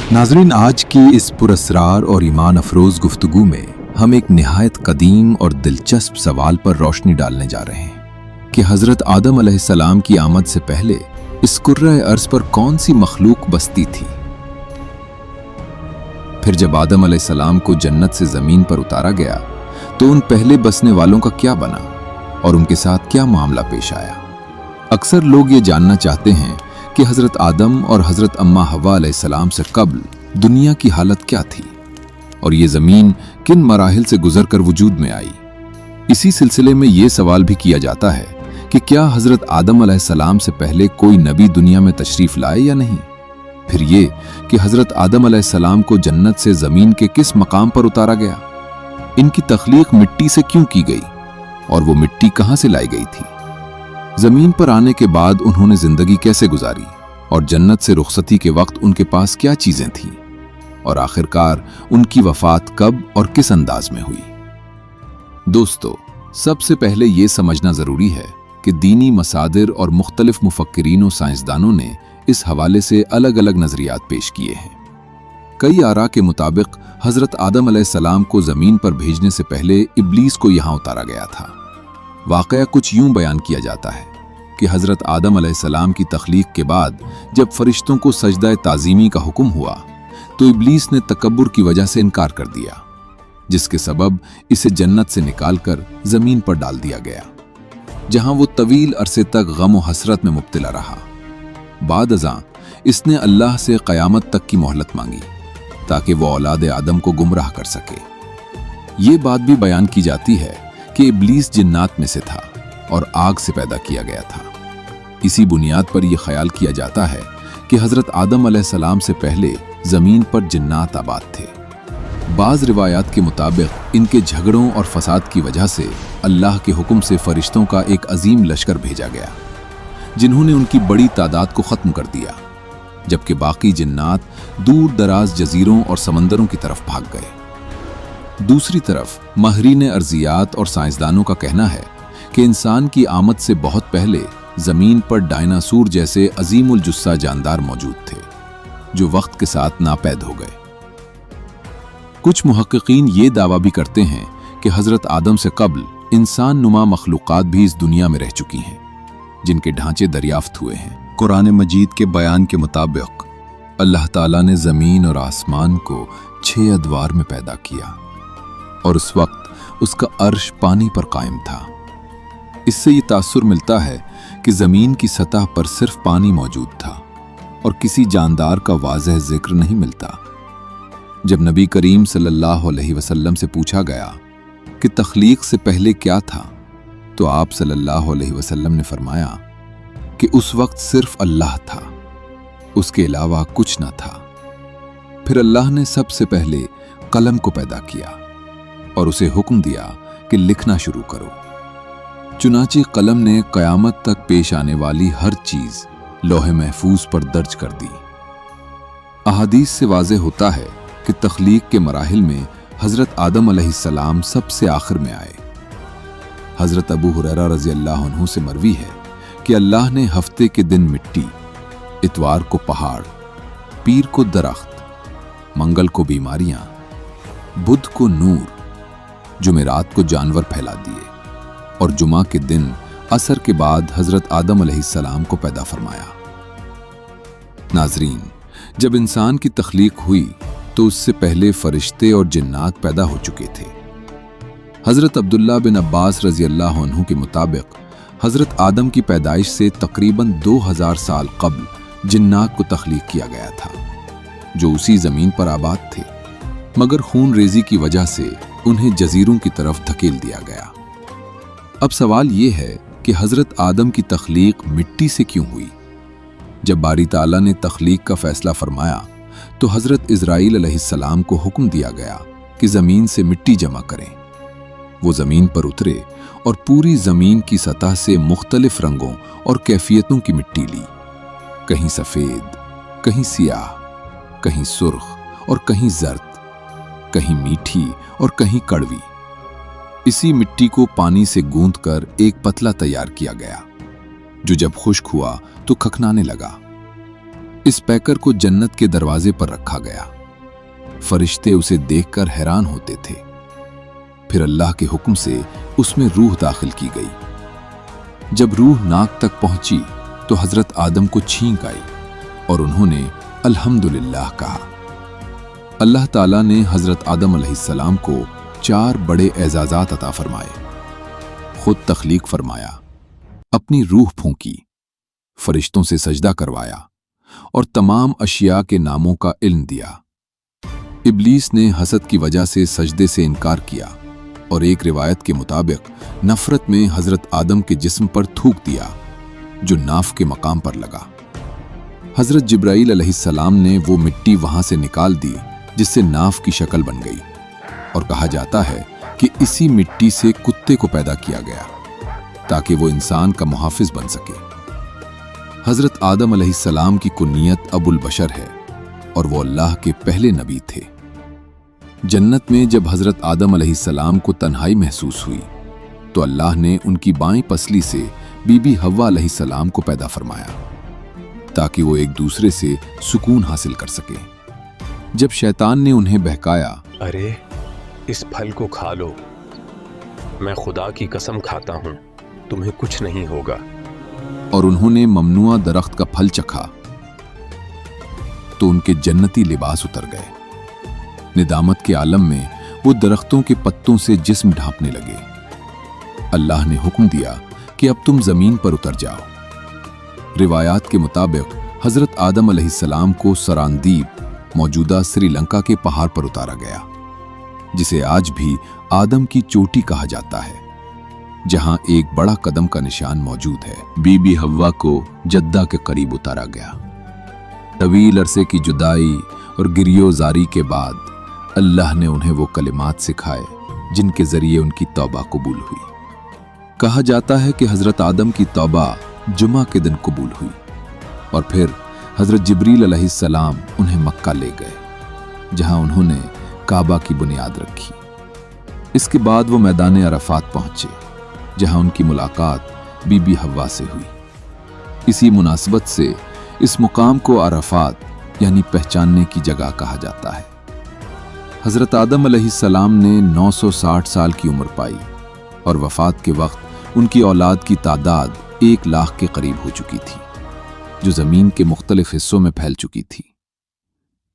नाज़रीन, आज की इस पुरस्रार और ईमान अफरोज़ गुफ्तगू में हम एक निहायत कदीम और दिलचस्प सवाल पर रोशनी डालने जा रहे हैं कि हज़रत आदम अलैहिस्सलाम की आमद से पहले इस कुर्रे अर्ज़ पर कौन सी मखलूक बसती थी। फिर जब आदम अलैहिस्सलाम को जन्नत से ज़मीन पर उतारा गया तो उन पहले बसने वालों का क्या बना और उनके साथ क्या मामला पेश आया। अक्सर लोग ये जानना चाहते हैं कि हज़रत आदम और हज़रत अम्मा हवा अलैहिस्सलाम से कब्ल दुनिया की हालत क्या थी और ये ज़मीन किन मराहिल से गुजरकर वजूद में आई। इसी सिलसिले में ये सवाल भी किया जाता है कि क्या हज़रत आदम अलैहिस्सलाम से पहले कोई नबी दुनिया में तशरीफ़ लाए या नहीं। फिर ये कि हज़रत आदम अलैहिस्सलाम को जन्नत से ज़मीन के किस मकाम पर उतारा गया, इनकी तख्लीक मिट्टी से क्यों की गई और वो मिट्टी कहाँ से लाई गई थी। जमीन पर आने के बाद उन्होंने जिंदगी कैसे गुजारी और जन्नत से रुखसती के वक्त उनके पास क्या चीजें थीं और आखिरकार उनकी वफात कब और किस अंदाज में हुई। दोस्तों, सबसे पहले ये समझना जरूरी है कि दीनी मसादिर और मुख्तलिफ मुफक्किरीन और साइंसदानों ने इस हवाले से अलग अलग नजरियात पेश किए हैं। कई आरा के मुताबिक हजरत आदम अलैहिस्सलाम को जमीन पर भेजने से पहले इब्लीस को यहां उतारा गया था। वाक़या कुछ यूं बयान किया जाता है कि हज़रत आदम अलैहिस्सलाम की तख्लीक के बाद जब फरिश्तों को सजदा ताज़ीमी का हुक्म हुआ तो इब्लीस ने तकब्बुर की वजह से इनकार कर दिया, जिसके सबब इसे जन्नत से निकालकर ज़मीन पर डाल दिया गया, जहां वो तवील अरसे तक गम व हसरत में मुब्तला रहा। बाद अज़ां इसने अल्लाह से क़यामत तक की मोहलत मांगी ताकि वो औलाद आदम को गुमराह कर सके। ये बात भी बयान की जाती है कि इब्लीस जिन्नात में से था और आग से पैदा किया गया था। इसी बुनियाद पर यह ख्याल किया जाता है कि हज़रत आदम अलैहिस्सलाम से पहले ज़मीन पर जिन्नात आबाद थे। बाज़ रिवायात के मुताबिक इनके झगड़ों और फसाद की वजह से अल्लाह के हुक्म से फरिश्तों का एक अजीम लश्कर भेजा गया, जिन्होंने उनकी बड़ी तादाद को ख़त्म कर दिया, जबकि बाकी जिन्नात दूर दराज जजीरों और समंदरों की तरफ भाग गए। दूसरी तरफ माहिरीन अर्जियात और साइंसदानों का कहना है कि इंसान की आमद से बहुत पहले जमीन पर डायनासोर जैसे अजीमुल जुस्सा जानदार मौजूद थे, जो वक्त के साथ नापैद हो गए। कुछ मुहक्किकीन ये दावा भी करते हैं कि हजरत आदम से कब्ल इंसान नुमा मखलूक़ात भी इस दुनिया में रह चुकी हैं, जिनके ढांचे दरियाफ्त हुए हैं। कुरान मजीद के बयान के मुताबिक अल्लाह ताला ने जमीन और आसमान को 6 अदवार में पैदा किया और उस वक्त उसका अर्श पानी पर कायम था। इससे ये तासुर मिलता है कि ज़मीन की सतह पर सिर्फ पानी मौजूद था और किसी जानदार का वाज़ह जिक्र नहीं मिलता। जब नबी करीम सल्लल्लाहु अलैहि वसल्लम से पूछा गया कि तख्लीक से पहले क्या था, तो आप सल्लल्लाहु अलैहि वसल्लम ने फरमाया कि उस वक्त सिर्फ अल्लाह था, उसके अलावा कुछ न था। फिर अल्लाह ने सबसे पहले कलम को पैदा किया और उसे हुक्म दिया कि लिखना शुरू करो। चुनाचे कलम ने क़यामत तक पेश आने वाली हर चीज लौहे महफूज पर दर्ज कर दी। अहादीस से वाज़ेह होता है कि तख्लीक के मराहिल में हज़रत आदम अलैहिस्सलाम सबसे आखिर में आए। हज़रत अबू हुरैरा रज़ी अल्लाह अन्हु से मरवी है कि अल्लाह ने हफ्ते के दिन मिट्टी, इतवार को पहाड़, पीर को दरख्त, मंगल को बीमारियां, बुध को नूर, जुमेरात को जानवर फैला दिए और जुमा के दिन असर के बाद हजरत आदम अलैहिस्सलाम को पैदा फरमाया। नाजरीन, जब इंसान की तख्लीक हुई तो उससे पहले फरिश्ते और जिन्नात पैदा हो चुके थे। हजरत अब्दुल्ला बिन अब्बास रजी अल्लाह अन्हु के मुताबिक हजरत आदम की पैदाइश से तकरीबन 2000 साल कब्ल जिन्नात को तख्लीक किया गया था, जो उसी जमीन पर आबाद थे, मगर खून रेजी की वजह से उन्हें जजीरों की तरफ धकेल दिया गया। अब सवाल यह है कि हजरत आदम की तख्लीक मिट्टी से क्यों हुई। जब बारी ताला ने तख्लीक का फैसला फरमाया तो हजरत इज़राइल अलैहिस्सलाम को हुक्म दिया गया कि जमीन से मिट्टी जमा करें। वो जमीन पर उतरे और पूरी जमीन की सतह से मुख्तलिफ रंगों और कैफियतों की मिट्टी ली, कहीं सफेद, कहीं सियाह, कहीं सुर्ख और कहीं जर्द, कहीं मीठी और कहीं कड़वी। इसी मिट्टी को पानी से गूंथकर एक पतला तैयार किया गया, जो जब खुश्क हुआ तो खखनाने लगा। इस पैकर को जन्नत के दरवाजे पर रखा गया। फरिश्ते उसे देखकर हैरान होते थे। फिर अल्लाह के हुक्म से उसमें रूह दाखिल की गई। जब रूह नाक तक पहुंची तो हजरत आदम को छींक आई और उन्होंने अल्हम्दुलिल्लाह कहा। अल्लाह ताला ने हजरत आदम अलैहिस्सलाम को 4 बड़े एजाजात अता फरमाए। खुद तख्लीक फरमाया, अपनी रूह फूंकी, फरिश्तों से सजदा करवाया और तमाम अशिया के नामों का इल्म दिया। इब्लीस ने हसद की वजह से सजदे से इनकार किया और एक रिवायत के मुताबिक नफरत में हजरत आदम के जिस्म पर थूक दिया, जो नाफ के मकाम पर लगा। हजरत जिब्राइल अलैहिस्सलाम ने वो मिट्टी वहां से निकाल दी जिससे नाफ की शक्ल बन गई, और कहा जाता है कि इसी मिट्टी से कुत्ते को पैदा किया गया ताकि वो इंसान का मुहाफिज बन सके। हजरत आदम अलैहिस्सलाम की कुनियत अबुल बशर है और वो अल्लाह के पहले नबी थे। जन्नत में जब हजरत आदम अलैहिस्सलाम को तन्हाई महसूस हुई तो अल्लाह ने उनकी बाईं पसली से बीबी हव्वा अलैहिस्सलाम को पैदा फरमाया ताकि वो एक दूसरे से सुकून हासिल कर सके। जब शैतान ने उन्हें बहकाया, अरे इस फल को खा लो, मैं खुदा की कसम खाता हूं तुम्हें कुछ नहीं होगा, और उन्होंने ममनुआ दरख्त का फल चखा तो उनके जन्नती लिबास उतर गए। निदामत के आलम में वो दरख्तों के पत्तों से जिस्म ढांपने लगे। अल्लाह ने हुक्म दिया कि अब तुम जमीन पर उतर जाओ। रिवायात के मुताबिक हजरत आदम अलैहिस्सलाम को सरांदीप मौजूदा श्रीलंका के पहाड़ पर उतारा गया, जिसे आज भी आदम की चोटी कहा जाता है, जहां एक बड़ा कदम का निशान मौजूद है। बीबी हव्वा को जद्दा के करीब उतारा गया। तवील अरसे की जुदाई और गिरियोजारी के बाद अल्लाह ने उन्हें वो कलिमात सिखाए जिनके जरिए उनकी तौबा कबूल हुई। कहा जाता है कि हजरत आदम की तौबा जुमा के दिन कबूल हुई और फिर हजरत जिब्रील अलैहिस्सलाम उन्हें मक्का ले गए, जहां उन्होंने काबा की बुनियाद रखी। इसके बाद वो मैदान अरफात पहुंचे, जहां उनकी मुलाकात बीबी हव्वा से हुई। इसी मुनासबत से इस मुकाम को अरफात यानी पहचानने की जगह कहा जाता है। हजरत आदम अलैहिस्सलाम ने 960 साल की उम्र पाई और वफात के वक्त उनकी औलाद की तादाद 1 लाख के करीब हो चुकी थी, जो जमीन के मुख्तलिफ हिस्सों में फैल चुकी थी।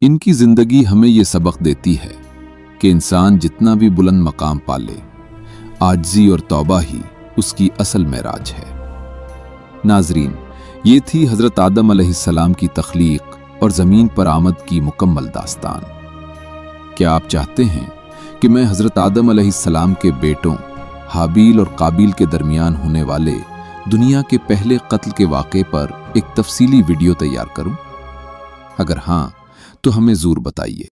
इनकी जिंदगी हमें यह सबक देती है कि इंसान जितना भी बुलंद मकाम पाले, आजिज़ी और तौबा ही उसकी असल मेराज है। नाजरीन, ये थी हजरत आदम अलैहिस्सलाम की तख्लीक और जमीन पर आमद की मुकम्मल दास्तान। क्या आप चाहते हैं कि मैं हजरत आदम अलैहिस्सलाम के बेटों हाबील और काबिल के दरमियान होने वाले दुनिया के पहले कत्ल के वाक़े पर एक तफसीली वीडियो तैयार करूं? अगर हां, तो हमें ज़रूर बताइए।